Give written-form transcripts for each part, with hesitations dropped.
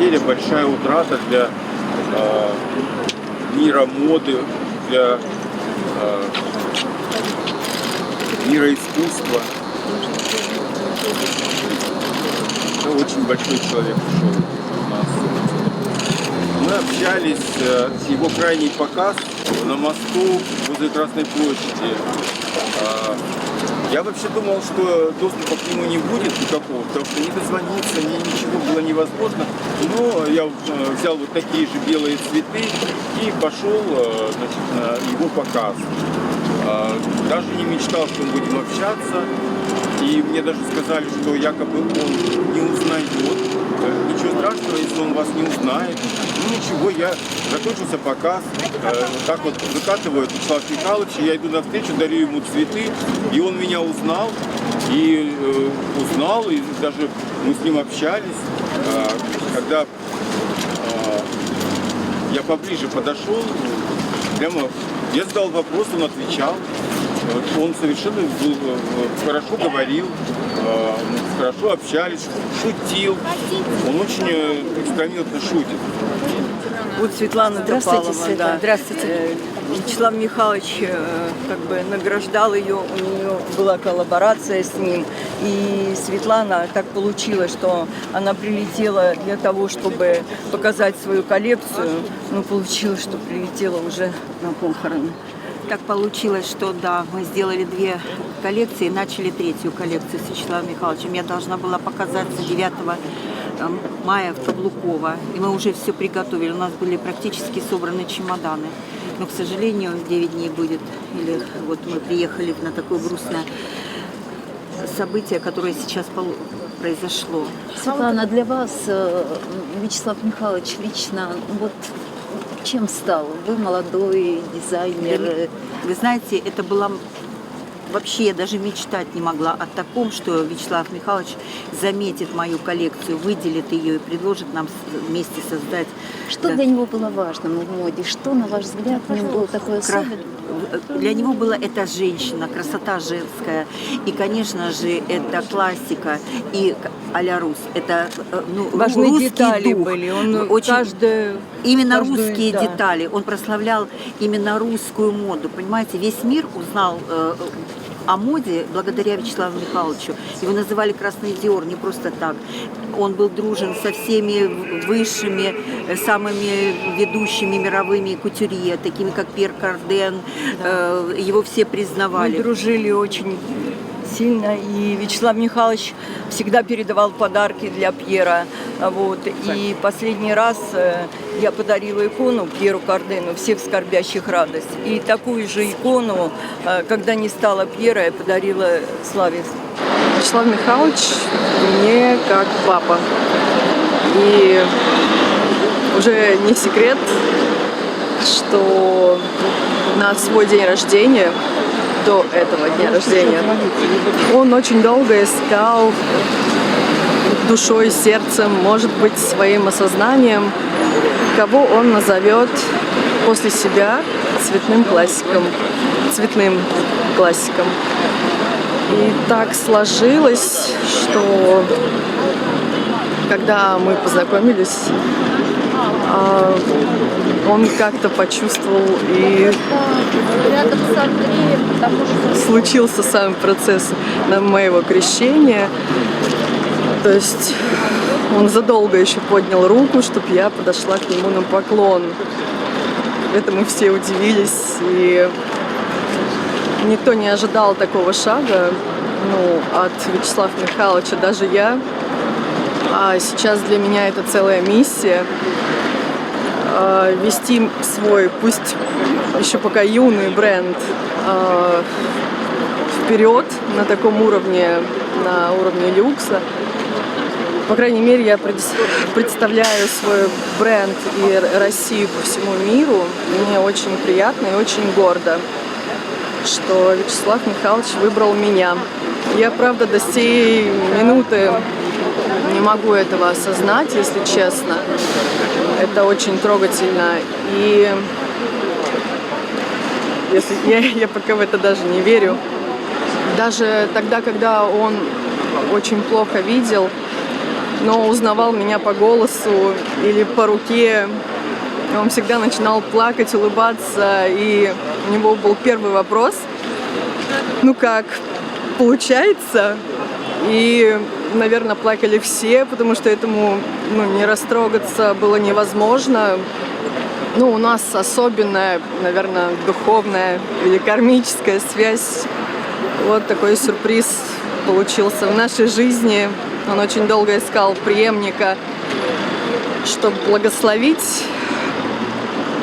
деле большая утрата для мира моды, для мира искусства. Это очень большой человек ушел у нас. Мы общались, его крайний показ на мосту возле Красной площади. Я вообще думал, что доступа к нему не будет никакого, потому что не дозвониться, ничего было невозможно. Но я взял вот такие же белые цветы и пошел, значит, на его показ. Даже не мечтал, что мы будем общаться. И мне даже сказали, что якобы он не узнает. Ничего страшного, если он вас не узнает. Ну ничего, я закончился показ. Вот так вот выкатываю Вячеслава Михайловича, я иду навстречу, дарю ему цветы. И он меня узнал. И даже мы с ним общались. Когда я поближе подошел, прямо я задал вопрос, он отвечал. Он совершенно хорошо говорил, хорошо общались, шутил. Он очень экстравагантно шутит. Вот Светлана Здравствуйте, Топалова, Света. да. Здравствуйте. Вячеслав Михайлович как бы награждал ее, у нее была коллаборация с ним. И Светлана, так получилось, что она прилетела для того, чтобы показать свою коллекцию, но получилось, что прилетела уже на похороны. Так получилось, что да, мы сделали 2 коллекции, начали 3-ю коллекцию с Вячеславом Михайловичем. Я должна была показаться 9 мая в Каблуково. И мы уже все приготовили. У нас были практически собраны чемоданы. Но, к сожалению, 9 дней будет. Или вот мы приехали на такое грустное событие, которое сейчас произошло. Светлана, для вас Вячеслав Михайлович лично вот чем стал? Вы молодой дизайнер. Вы знаете, это была... Вообще я даже мечтать не могла о таком, что Вячеслав Михайлович заметит мою коллекцию, выделит ее и предложит нам вместе создать. Что для него было важным в моде? Что, на ваш взгляд, в нем было такое особенное? Для него была эта женщина, красота женская. И, конечно же, это классика и а-ля Рус. Это Важные русский детали дух. были. Он Очень... Именно каждую, русские да. детали. Он прославлял именно русскую моду. Понимаете, весь мир узнал о моде благодаря Вячеславу Михайловичу. Его называли «Красный Диор» не просто так. Он был дружен со всеми высшими, самыми ведущими мировыми кутюрье, такими как Пьер Карден. Да. Его все Мы признавали. дружили очень сильно, и Вячеслав Михайлович всегда передавал подарки для Пьера. Вот. И последний раз я подарила икону Пьеру Кардену «Всех скорбящих радость». И такую же икону, когда не стало Пьера, я подарила Славе. Вячеслав Михайлович мне как папа. И уже не секрет, что на свой день рождения, до этого дня рождения, он очень долго искал душой, сердцем, может быть, своим осознанием, кого он назовет после себя цветным классиком. И так сложилось, что когда мы познакомились, он как-то почувствовал, и случился сам процесс моего крещения. То есть он задолго еще поднял руку, чтобы я подошла к нему на поклон. Это мы все удивились, и никто не ожидал такого шага от Вячеслава Михайловича, даже я. А сейчас для меня это целая миссия вести свой, пусть еще пока юный бренд, вперед на таком уровне, на уровне люкса. По крайней мере, я представляю свой бренд и Россию по всему миру. Мне очень приятно и очень гордо, что Вячеслав Михайлович выбрал меня. Я, правда, до сей минуты не могу этого осознать, если честно. Это очень трогательно. И я пока в это даже не верю. Даже тогда, когда он очень плохо видел, но узнавал меня по голосу или по руке. Он всегда начинал плакать, улыбаться, и у него был первый вопрос: ну как, получается? И, наверное, плакали все, потому что этому не растрогаться было невозможно. Ну, у нас особенная, наверное, духовная или кармическая связь. Вот такой сюрприз получился в нашей жизни. Он очень долго искал преемника, чтобы благословить.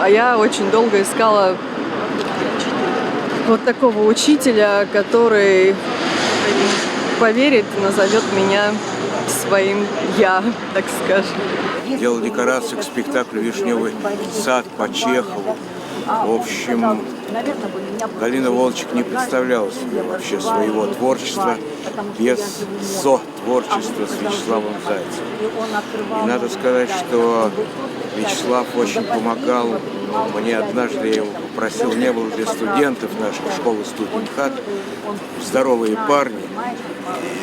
А я очень долго искала вот такого учителя, который поверит, назовет меня своим «я», так скажем. Делал декорации к спектаклю «Вишневый сад» по Чехову. В общем, Галина Волчек не представляла себе вообще своего творчества без сотворчества с Вячеславом Зайцевым. И надо сказать, что Вячеслав очень помогал мне. Однажды я его попросил, не было для студентов нашей школы «Студентхат» здоровые парни,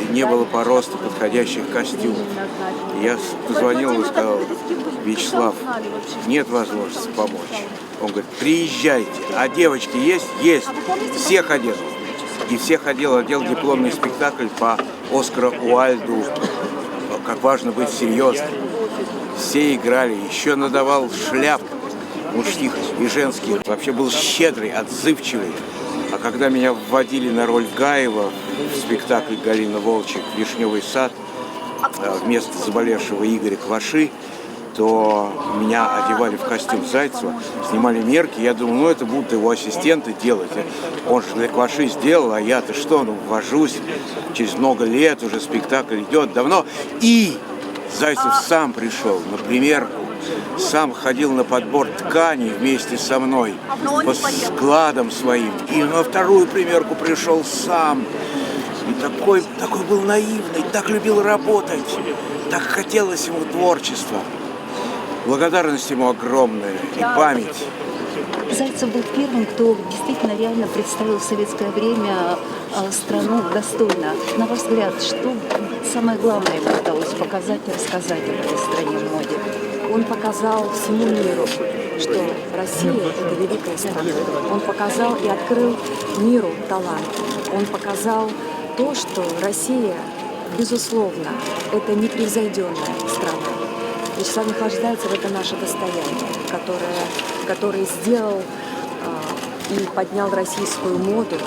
и не было по росту подходящих костюмов. Я позвонил ему и сказал: Вячеслав, нет возможности помочь. Он говорит: приезжайте. А девочки есть? Есть. Всех одел. И всех одел дипломный спектакль по Оскару Уальду. Как важно быть серьезным. Все играли. Еще надавал шляп мужских и женских. Вообще был щедрый, отзывчивый. А когда меня вводили на роль Гаева в спектакль Галина Волчек «Вишневый сад» вместо заболевшего Игоря Кваши, то меня одевали в костюм Зайцева, снимали мерки. Я думал, это будут его ассистенты делать. Он же для Кваши сделал, а я-то что, ввожусь. Через много лет уже спектакль идет давно. И Зайцев сам пришел на примерку, сам ходил на подбор тканей вместе со мной, по складам своим. И на вторую примерку пришел сам. И такой был наивный, так любил работать, так хотелось ему творчества. Благодарность ему огромная и память. Зайцев был первым, кто действительно реально представил в советское время страну достойно. На ваш взгляд, что самое главное ему удалось показать и рассказать об этой стране в моде? Он показал всему миру, что Россия – это великая страна. Он показал и открыл миру талант. Он показал то, что Россия, безусловно, это непревзойденная страна. Вячеслав Михайлович Зайцев – это наше достояние, который сделал и поднял российскую моду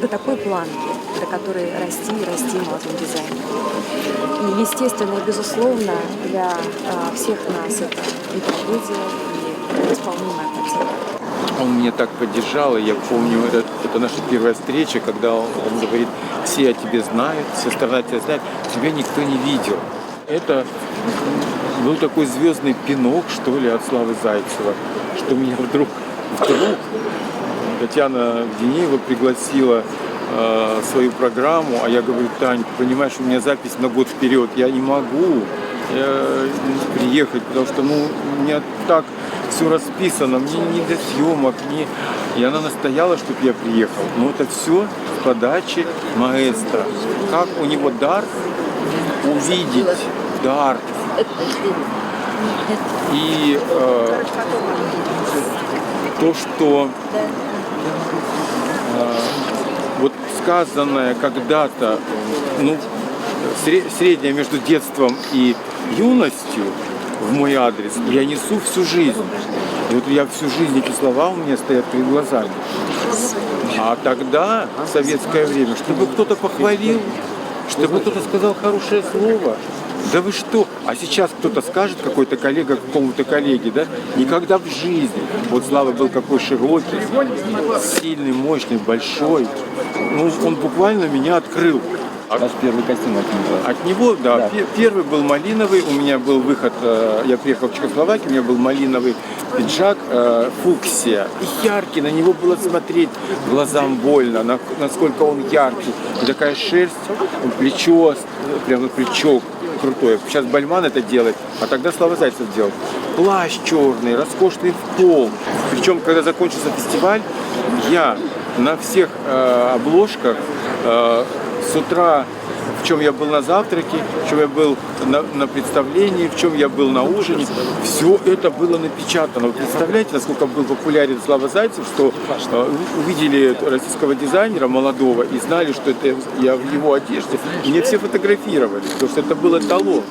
до такой планки, до которой расти и расти молодым дизайнерам. И, естественно, и безусловно, для всех нас это и трагедия, и неисполнимая потеря. Он меня так поддержал, и я помню, это наша первая встреча, когда он говорит: все о тебе знают, вся страна тебя знает, тебя никто не видел. Это был такой звездный пинок, что ли, от Славы Зайцева, что меня вдруг Татьяна Денеева пригласила свою программу, а я говорю: Тань, понимаешь, у меня запись на год вперед, я не могу приехать, потому что у меня так все расписано, мне не до съемок, и она настояла, чтобы я приехал. Но это все в подаче маэстро. Как у него дар увидеть, дар. И то, что вот сказанное когда-то, среднее между детством и юностью в мой адрес, я несу всю жизнь. И вот я всю жизнь, эти слова у меня стоят перед глазами. А тогда, в советское время, чтобы кто-то похвалил, чтобы кто-то сказал хорошее слово. Да вы что? А сейчас кто-то скажет, какой-то коллега какому-то коллеге, да? Никогда в жизни. Вот Слава был какой широкий, сильный, мощный, большой. Он буквально меня открыл. Ваш первый костюм от него, да. Первый был малиновый, у меня был выход, я приехал в Чехословакию, у меня был малиновый пиджак, фуксия. И яркий, на него было смотреть глазам больно, насколько он яркий. И такая шерсть, плечо, прямо плечо крутое. Сейчас Бальман это делает, а тогда Слава Зайцев делал. Плащ черный, роскошный в пол. Причем, когда закончился фестиваль, я на всех обложках с утра в чем я был на завтраке, в чем я был на представлении, в чем я был на ужине. Все это было напечатано. Вы представляете, насколько был популярен Слава Зайцев, что увидели российского дизайнера молодого и знали, что это я в его одежде. И мне все фотографировали, потому что это был эталон.